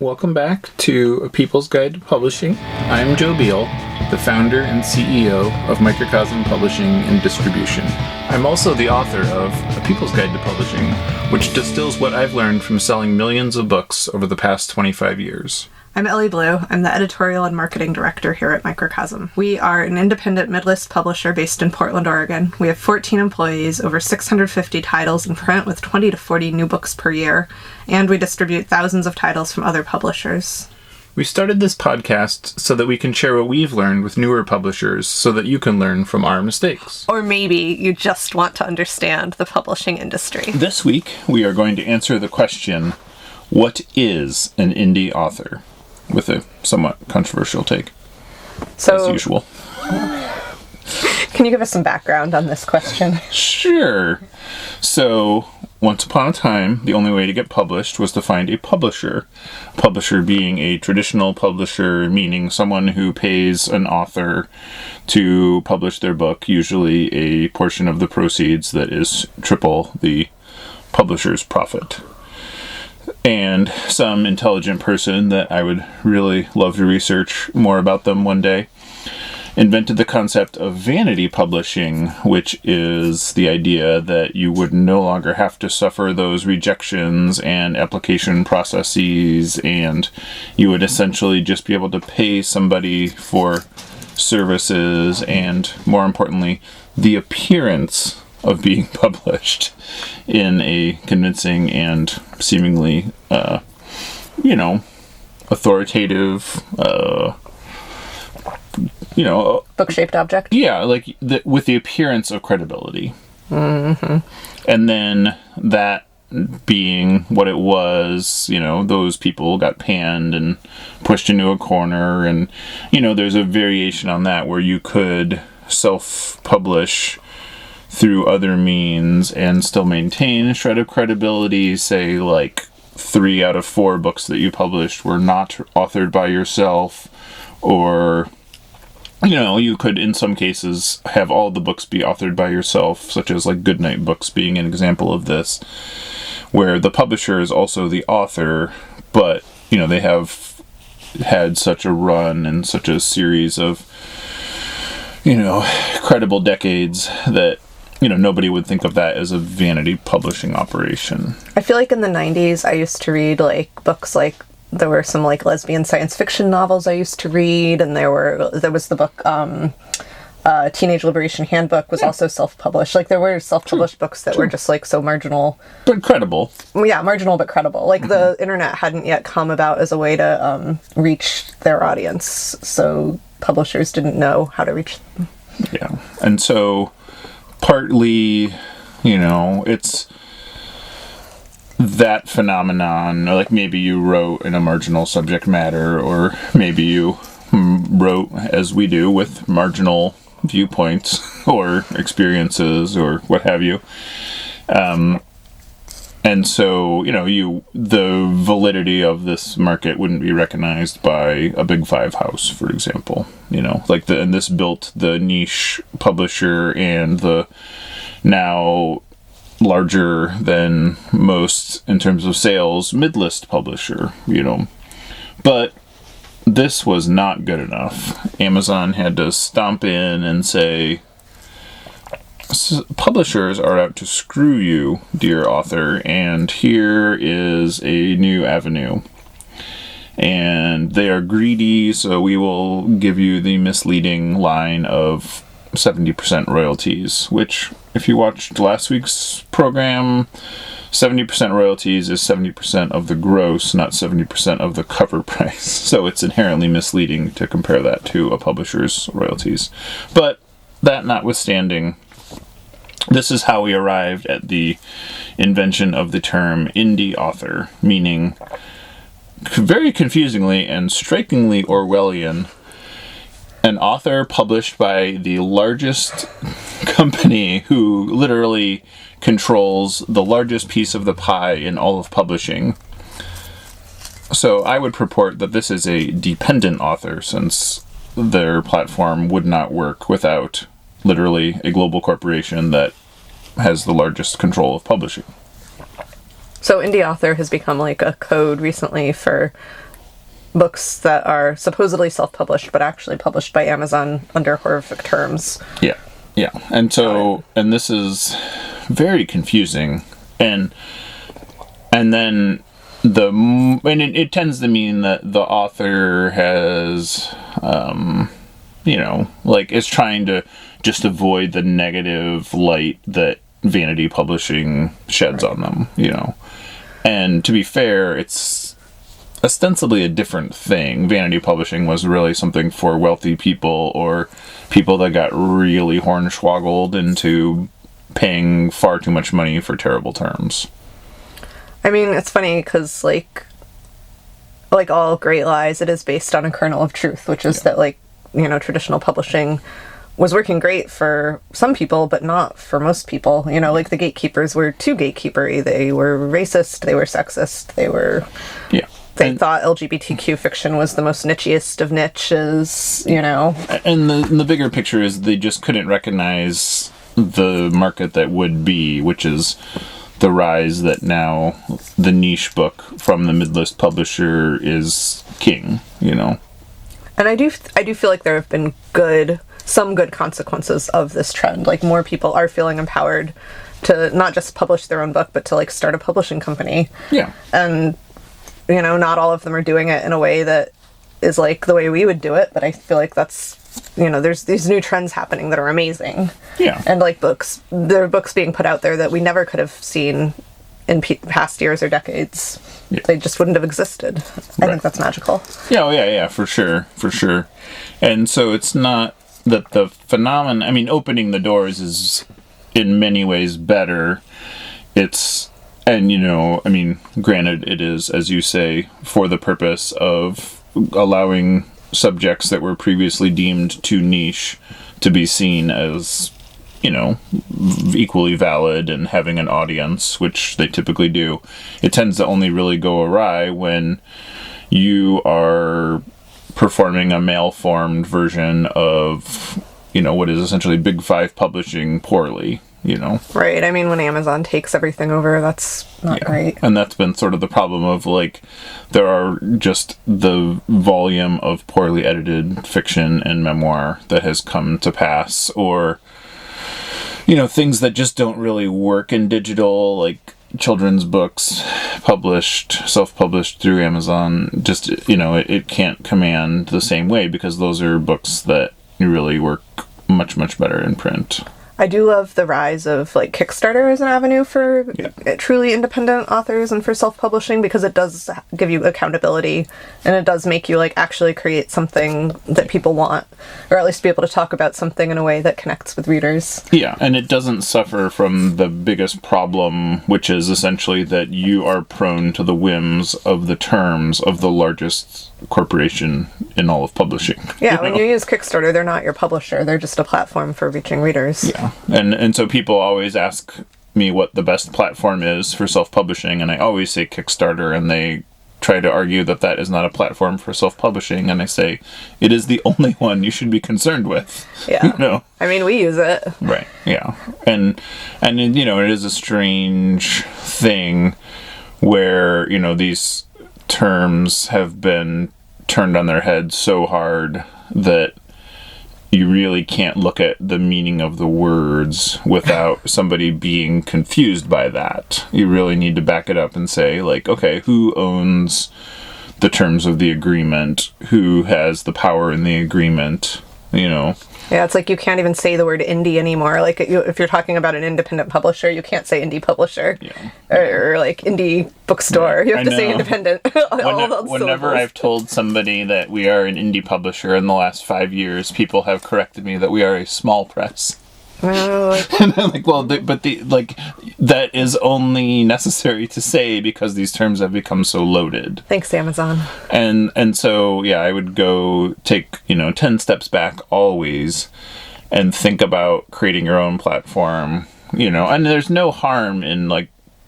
Welcome back to A People's Guide to Publishing. I'm Joe Beal, the founder and CEO of Microcosm Publishing and Distribution. I'm also the author of A People's Guide to Publishing, which distills what I've learned from selling millions of books over the past 25 years. I'm Ellie Blue. I'm the editorial and marketing director here at Microcosm. We are an independent mid-list publisher based in Portland, Oregon. We have 14 employees, over 650 titles in print with 20 to 40 new books per year, and we distribute thousands of titles from other publishers. We started this podcast so that we can share what we've learned with newer publishers so that you can learn from our mistakes. Or maybe you just want to understand the publishing industry. This week, we are going to answer the question, what is an indie author? With a somewhat controversial take, as usual. Can you give us some background on this question? Sure. So, once upon a time, the only way to get published was to find a publisher. Publisher being a traditional publisher, meaning someone who pays an author to publish their book, usually a portion of the proceeds that is triple the publisher's profit. And some intelligent person that I would really love to research more about them one day invented the concept of vanity publishing, which is the idea that you would no longer have to suffer those rejections and application processes, and you would essentially just be able to pay somebody for services and, more importantly, the appearance of being published in a convincing and seemingly, authoritative, book-shaped object? Yeah, with the appearance of credibility. Mm-hmm. And then that being what it was, those people got panned and pushed into a corner, and, there's a variation on that where you could self-publish through other means and still maintain a shred of credibility. Say, 3 out of 4 books that you published were not authored by yourself, or, you could, in some cases, have all the books be authored by yourself, such as, Goodnight Books being an example of this, where the publisher is also the author, but, they have had such a run and such a series of, credible decades that nobody would think of that as a vanity publishing operation. I feel like in the 90s, I used to read, books there were some, lesbian science fiction novels I used to read, and there was the book, Teenage Liberation Handbook was also self-published. There were self-published books that were just, so marginal. But credible. Yeah, marginal but credible. The internet hadn't yet come about as a way to reach their audience, so publishers didn't know how to reach them. Yeah, and so partly, it's that phenomenon, or maybe you wrote in a marginal subject matter, or maybe you wrote, as we do, with marginal viewpoints or experiences or what have you. And so, the validity of this market wouldn't be recognized by a Big Five house, for example. And this built the niche publisher and the now larger than most in terms of sales mid-list publisher, But this was not good enough. Amazon had to stomp in and say, publishers are out to screw you, dear author, and here is a new avenue. And they are greedy, so we will give you the misleading line of 70% royalties, which, if you watched last week's program, 70% royalties is 70% of the gross, not 70% of the cover price. So it's inherently misleading to compare that to a publisher's royalties. But that notwithstanding, this is how we arrived at the invention of the term indie author, meaning, very confusingly and strikingly Orwellian, an author published by the largest company who literally controls the largest piece of the pie in all of publishing. So I would purport that this is a dependent author, since their platform would not work without literally a global corporation that has the largest control of publishing. So indie author has become a code recently for books that are supposedly self-published but actually published by Amazon under horrific terms. Yeah. Yeah. And so, and this is very confusing. And then it tends to mean that the author has, is trying to just avoid the negative light that vanity publishing sheds on them, And to be fair, it's ostensibly a different thing. Vanity publishing was really something for wealthy people or people that got really hornswoggled into paying far too much money for terrible terms. I mean, it's funny because, like all great lies, it is based on a kernel of truth, which is that, traditional publishing was working great for some people, but not for most people. The gatekeepers were too gatekeepery. They were racist, they were sexist, they thought LGBTQ fiction was the most nichiest of niches, And the bigger picture is they just couldn't recognize the market that would be, which is the rise that now the niche book from the mid-list publisher is king, And I do feel like there have been some good consequences of this trend. Like, more people are feeling empowered to not just publish their own book, but to start a publishing company. Yeah. And not all of them are doing it in a way that is like the way we would do it, but I feel like that's, there's these new trends happening that are amazing. Yeah. And there are books being put out there that we never could have seen in past years or decades. Yeah. They just wouldn't have existed. I think that's magical. Yeah, for sure. And so it's not that the phenomenon, opening the doors is in many ways better. Granted, it is, as you say, for the purpose of allowing subjects that were previously deemed too niche to be seen as, equally valid and having an audience, which they typically do. It tends to only really go awry when you are performing a malformed version of, what is essentially Big Five publishing poorly. Right. When Amazon takes everything over, that's not great. And that's been sort of the problem of, there are just the volume of poorly edited fiction and memoir that has come to pass, or, things that just don't really work in digital, like children's books self-published through Amazon, just, it can't command the same way because those are books that really work much, much better in print. I do love the rise of Kickstarter as an avenue for truly independent authors and for self-publishing, because it does give you accountability and it does make you actually create something that people want, or at least be able to talk about something in a way that connects with readers. Yeah, and it doesn't suffer from the biggest problem, which is essentially that you are prone to the whims of the terms of the largest corporation in all of publishing. Yeah, when you use Kickstarter, they're not your publisher. They're just a platform for reaching readers. Yeah, and so people always ask me what the best platform is for self-publishing, and I always say Kickstarter, and they try to argue that that is not a platform for self-publishing, and I say it is the only one you should be concerned with. Yeah. We use it. Right, yeah. And it is a strange thing where, these terms have been turned on their head so hard that you really can't look at the meaning of the words without somebody being confused by that. You really need to back it up and say, okay, who owns the terms of the agreement? Who has the power in the agreement? Yeah, it's you can't even say the word indie anymore. If you're talking about an independent publisher, you can't say indie publisher. Yeah. Or indie bookstore. You have to say independent. Whenever I've told somebody that we are an indie publisher in the last 5 years, people have corrected me that we are a small press. And I'm that is only necessary to say because these terms have become so loaded. Thanks, Amazon. And so, I would go take, 10 steps back always and think about creating your own platform, and there's no harm in,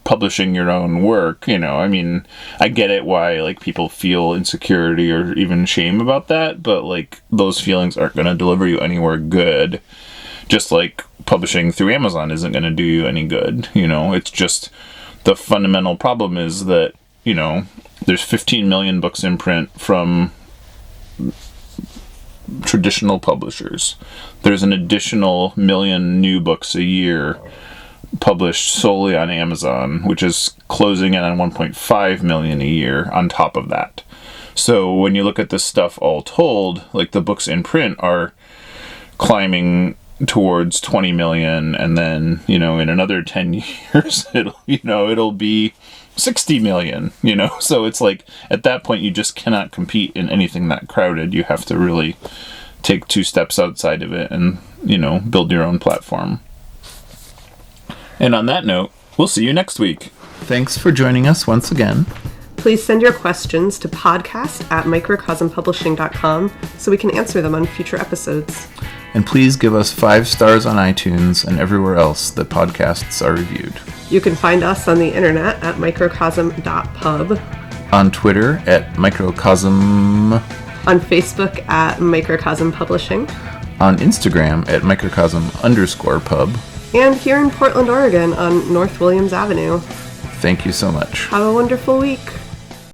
publishing your own work, I get it why, people feel insecurity or even shame about that, but, those feelings aren't going to deliver you anywhere good. Just like publishing through Amazon isn't going to do you any good. It's just the fundamental problem is that there's 15 million books in print from traditional publishers. There's an additional million new books a year published solely on Amazon, which is closing in on 1.5 million a year on top of that. So when you look at this stuff all told, like the books in print are climbing towards 20 million, and then, in another 10 years, it'll be 60 million, so it's like at that point you just cannot compete in anything that crowded. You have to really take 2 steps outside of it and build your own platform. And on that note, we'll see you next week. Thanks for joining us once again. Please send your questions to podcast@microcosmpublishing.com so we can answer them on future episodes. And please give us 5 stars on iTunes and everywhere else that podcasts are reviewed. You can find us on the internet at microcosm.pub, On Twitter at Microcosm, on Facebook at Microcosm Publishing, on Instagram at Microcosm_pub. and here in Portland, Oregon on North Williams Avenue. Thank you so much. Have a wonderful week.